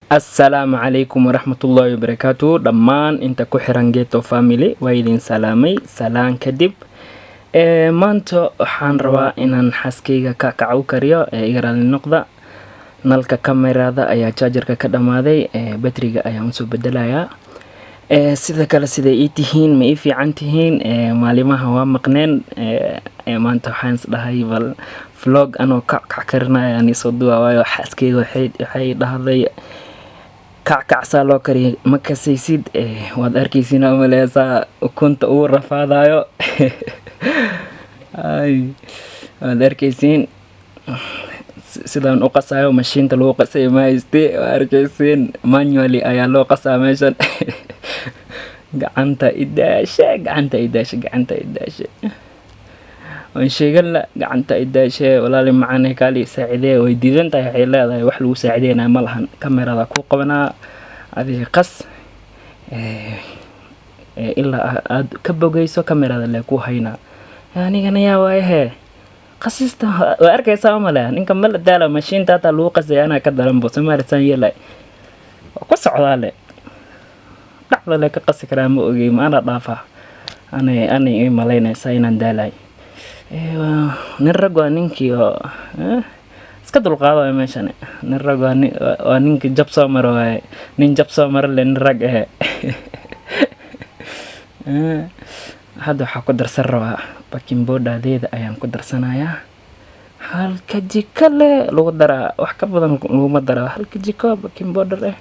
Assalaamu calaykum waraxmatullaahi wabarakaatu dhammaan inta ku xiran Geto Family waa idin salaamay salaan kadib maanta waxaan rabaa inaan xaaskeyga ka kacaw kariyo iga raali noqda nalka kamerada ayaa chargerka ka dhamaaday batriga ayaan soo bedelayaa sida kale sida ay tihiin ma ii fiican tihiin maalimaha waa maqneen maanta waxaan isdhahay bal vlog anoo ka karinaya aan soo duwaayo xaaskeyga waxay dhahday kacsaa loo kariyo ma kasaysid waad arkaysiin umaleesaa ukunta uu rafaadayo waad arkaysiin sidaan u qasayo mashiinta lagu qasayo ma hayste waad arkaysiin manually ayaa loo qasaa meeshan gacanta idaashe waan sheegana gacanta idaashe walaali macaan kaali saacidee way diidan tahay waxay leedahay wax lagu saacideynaa ma lahan kamerada ku qabanaa adiga qas ilaa aad ka bogayso kamerada le ku hayna anigana yaa waayahe qasista waa arkaysaa umaleeya ninka ma la daala mashiinta hata lagu qasay anaa ka daran bo Soomaalisan yeelay ku socdaa le dhacda le ka qasi karaa ma ogey ma ana dhaafa anay malaynaysaa inaan daalay nin rag waa ninkii oo iska dulqaado meeshan nin rag waa ninkii jab soo maro waaye nin jab soo maro le nin rag hadda waxaa ku darsan rabaa baking powder-deeda ayaan ku darsanayaa halka jiko le lagu daraa wax ka badan laguma daraa halka jiko baking powder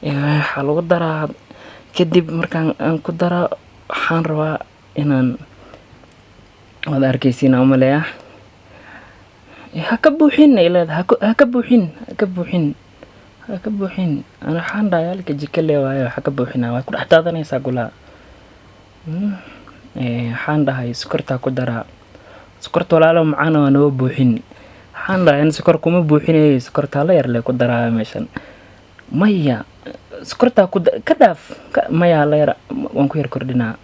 waxaa lagu daraa kadib markaan aan ku daro waxaan rabaa inaan waad arkaysiin umaleeya ha ka buuxin leedahay ha ka buuxin ana waxaan dhahay halka jiko le waayo ha ka buuxina waa ku dhex daadanaysaa gulaa waxaan dhahay sokorta ku daraa sokorta walaalo macaan waa noo buuxin waxaan dhahay sokor kuma buuxinay sokorta la yar le ku daraa meeshan maya sokorta ka dhaaf maya la yar waan ku yar kordhinaa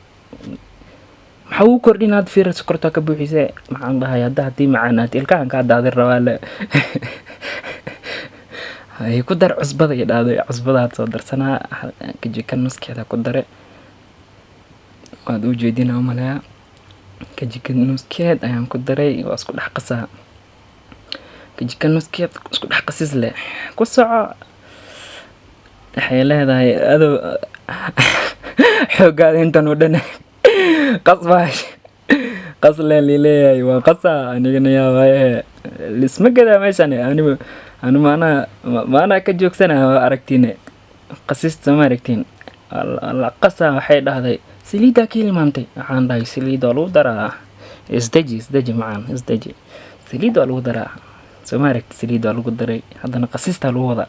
maxaa uu kordhinaad fiir sokorta ka buuxisay maxaan dhahay hadii macaanaad ilkaan ka daadin rabaa le ay ku dar cusbada iyo dhaaday cusbadaad soo darsanaa kajika nuskeeda ku dare waad u jeedinaa umaleeya kajika nuskeed ayaan ku daray waa isku dhex qasaa kajika nuskeed isku dhex qasis le ku soco waxay leedahay adoo xoogaada intan u dhan qas le leeyahay waa qasa anigana yaa waaye lisma gadaa meeshan anu maana ka joogsana aragtiine qasista ma aragtiin la qasa waxay dhahday saliida ka ilmaantay waxaan dhahay saliid waa lagu daraa isdaji macaan isdaji saliid waa lagu daraa soo ma aragti saliid waa lagu daray haddana qasista lagu wadaa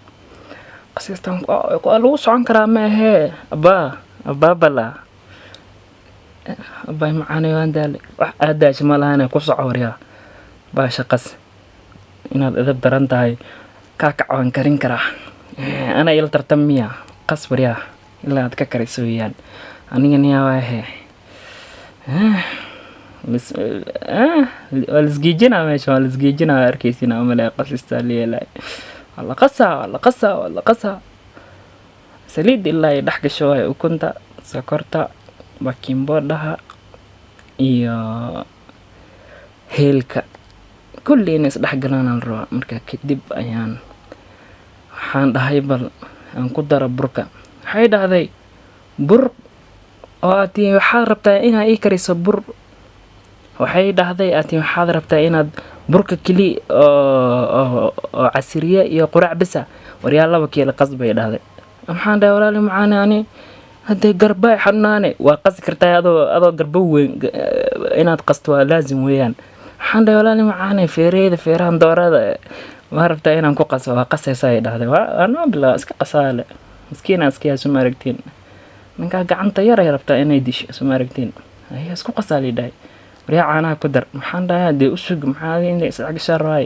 qasistan waa lagu socon karaa ma ahee abaabala bay macaan waan daale wax aadaash ma lahayn ku soco waryaa baasha qas inaad edeb daran tahay ka kacawan karin karaa ana ila tartamiya qas waryaa ilaa aad ka kariso weeyaan anigana yaa waahe walisgiijina meesha walisgiijina arkaysiina umaleeya qasista leelay wala qasa saliid ilaa dhex gasho way ukunta sokorta baking powder iyo heelka kulli in isdhex galaan rabaa marka kadib ayaan waxaan dhahay bal aan ku daro burka waxay dhahday bur oo atii waxaad rabtaa inaad ii kariso bur waxay dhahday atii waxaad rabtaa inaad burka keli oo casiriye iyo quraac bisa waryaa 2 kiilo qas bay dhahday waxaan dhahay walaali macaan ani hadday garba xanaane waa qasi kartaa adoo garba weyn inaad qasto waa laazim weeyaan waxaan dhahay walaali macaan feerahan doorada ma rabtaa inaan ku qaso waa qasaysaa ay dhahday waa bila iska qasaale miskiina iska soo maaragtiin ninka gacanta yar ay rabtaa inay disho soo maaragtiin ay isku qasaali dhahay wariya caanaha ku dar waxaan dhahay hadii u sug maxaa inay isdhex gasharay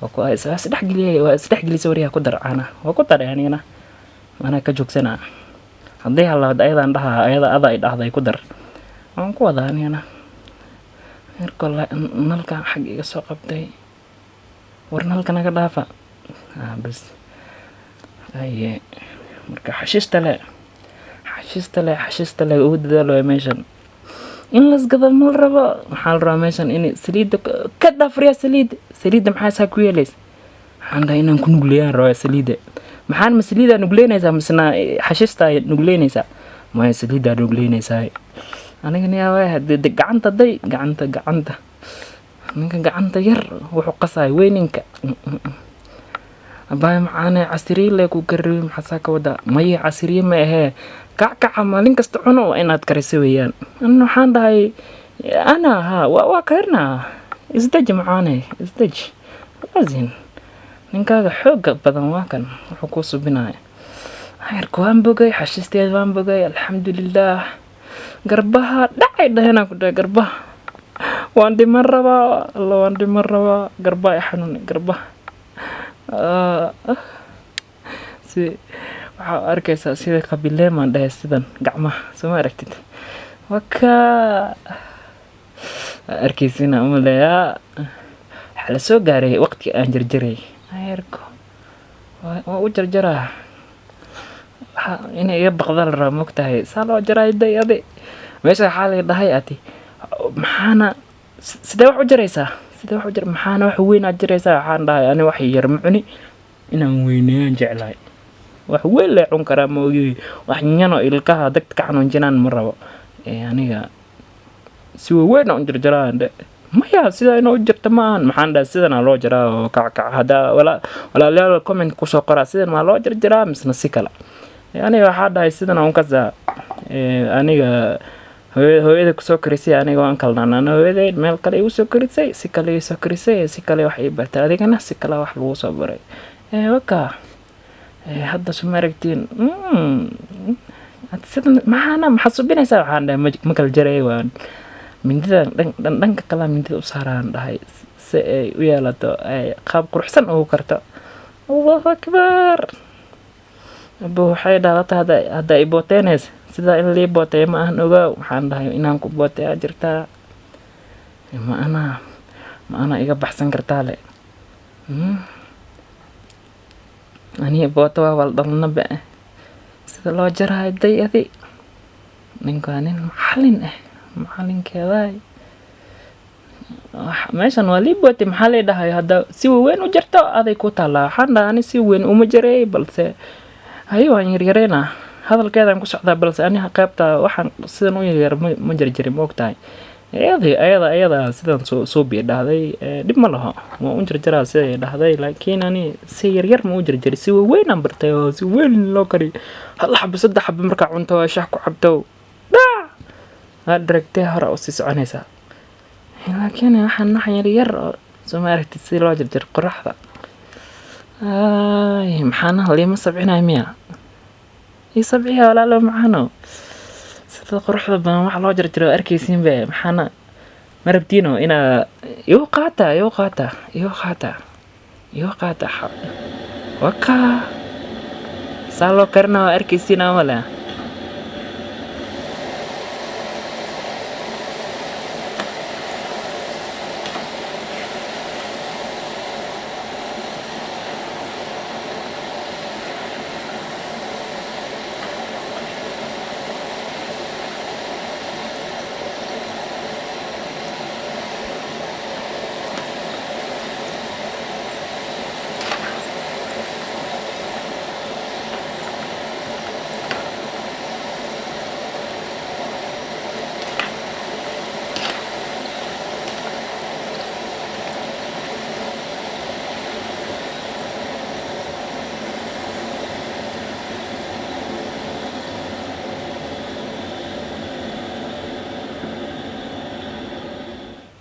waa ku isdhex geliyay wariya ku dar caanaha waa ku dar anigana mana ka joogsanaa haddii halaad ayadaan dhahaa ayada ay dhahday ku dar waan ku wadaa anigana marka nalka xag iga soo qabtay war nalka naga dhaafa bas aye marka xashiista le ugu dadaalo meeshan in lasgado ma la rabo. maxaa la rabaa meeshan in saliidda ka dhafriya saliidda maxaa saa ku yeelays waxaan dhahay inaan ku nugleeyaan rabaa saliidda. maxaan ma saliiddaa nugleynaysaa misna xashiista ay nugleynaysaa? maya saliiddaa nugleynaysaa. anigana yaa waay hadee gacanta ninka gacanta yar wuxuu qasaay weyninka. abay macaane casiriye le ku garriyo maxaa ka wada maya casiriye ma ahee kackaca maalin kasta cuno inaad kariso weeyaan. anna waxaan dhahay waa karnaa isdeji macaane isdeji laasin ninkaaga xooga badan waa kan wuxuu ku subinaya. heerka waan bogay xashiisteed waan bogay alxamdulillaah. garbaha dhacay dhahena ku dhahay garbaha waan dhiman rabaa garbaha ay xanuunay garbaha. si waxaa arkaysaa sida qabileemaan dhahay sidan gacmaha soo ma aragtid waka arkaysina umaleeyaa waxaa la soo gaaray waqti aan jarjaray heerko waa u jarjaraa inay iga baqda la raba mogtahay saa loo jaray day meesha waxaa la dhahay ati maxaana sidee wax u jaraysaa maxaana wax weyn aad jaraysaa? waxaan dhahay ani wax yar ma cuni inaan weyneeyaan jeclahay. wax weyn la cun karaa ma ogi wax nyano ilkaha dagta ka xanuunjinaan ma rabo. aniga si weyn aan jarjaraa maya sida inuu jirto ma aan maxaan dhahay sidana loo jaraa oo kackac hada walaalayaal comment ku soo qora sidan ma loo jarjaraa misna si kala. aniga waxaa dhahay sidana un kaza aniga hooyada ku soo karisay aniga waan kalnaan hooyada meel kale igu soo karisay si kale wax ay bartay adigana si kale wax lagu soo baray. waka hadda soo maragtiin sidan maxaa subinaysaa? waxaan dhahay ma kala jaray waan mindida dhanka kala mindida u saaraan dhahay si ay u yeelato ay qaab quruxsan ugu karto. allahu akbar. abo waxay dhalatay hadda ay booteenays sida in lii bootay ma ahan ogaa. waxaan dhahay inaan ku bootay jirtaa ma ana iga baxsan kartaa le ani booto waa wal dhalnaba sida loo jaray day ninka nin macalinkeeday meeshan waa lii bootay maxaa la dhahay hadda si weyn u jarto aday ku taala. waxaan dhahay ani si weyn uma jaray balse hayo waan yaryareena hadalkeedan ku socdaa balse ani qaybta waxaan sidan u yaryar ma jarjarin ma ogtahay. ayada sidan soo dhahday dib ma laho ma u jarjaraa siday dhahday laakiin ani si yaryar ma u jarjari si weyn aan bartay oo si weyn loo kari hal xabo saddex xabo marka cunto shaah ku cabto directly hore u sii soconaysa. laakiin waxaan yaryar oo soo ma aragtid si loo jarjar qoraxda. maxaana lima sabcinay miya sabciya walaalo maxaano sida quruxda badan wax loo jarjaro arkaysiin baa maxaana marabtiino ina iyo qaata waka salo karna arkaysiin wala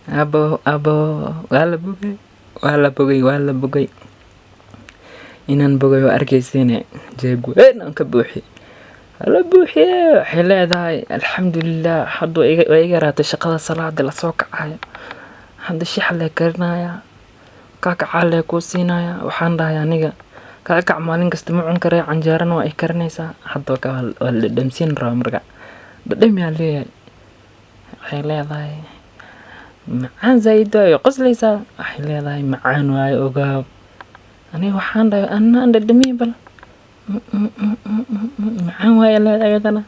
abo wala bogay inaan bogay oo arkaysiin jeeb weyn aan ka buuxi wala buuxiye waxay leedahay alxamdulillaah hadda iga raatay shaqada salaada la soo kacay hadda shixle karnaya kacale ku siinaya waxaan dhahay aniga kac maalin kasta ma cun karay canjeerana waa ay karnaysaa hadda ka wala dhamsiin raaw marka dhadhamiya leeyahay waxay leedahay macaan zaid ay qoslaysaa waxay leedahay macaan waay ogaa aniga waxaan dhahay anna dhadhamiya bal macaan waaya leed ayadana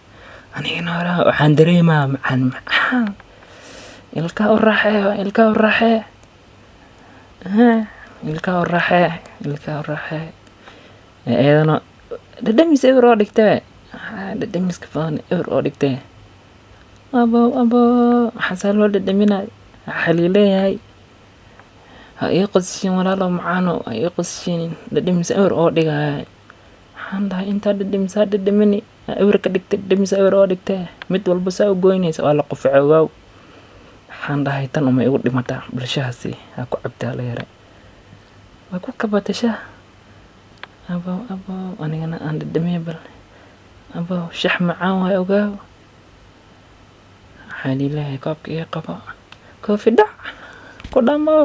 anigana hore waxaan dareemaa macaan ilkaa u raaxee ilkaa u raaxee ayadana dhadhamis ewer oo dhigtee dhadhamiska badan ewer oo dhigtee abo waxaasaa loo dhadhaminay waxaa liileeyahay ha ii qosishin walaalo macaano ha ii qosishin dhadhamis ewer oo dhigay waxaan dhahay intaa dhadhamisaa dhadhamini ewer ka dhigtay dhadhamis ewer oo dhigtee mid walba saa u goynaysa waa la qufaco waaw waxaan dhahay tan uma igu dhimataa bulshahaasi ha ku cabtaa la yara waa ku kabatay shaah abo anigana aan dhadhamiya bal abo shax macaan waay ogaaw waxaa liileeyahay koobka ii qabo koofi dhac ku dhamow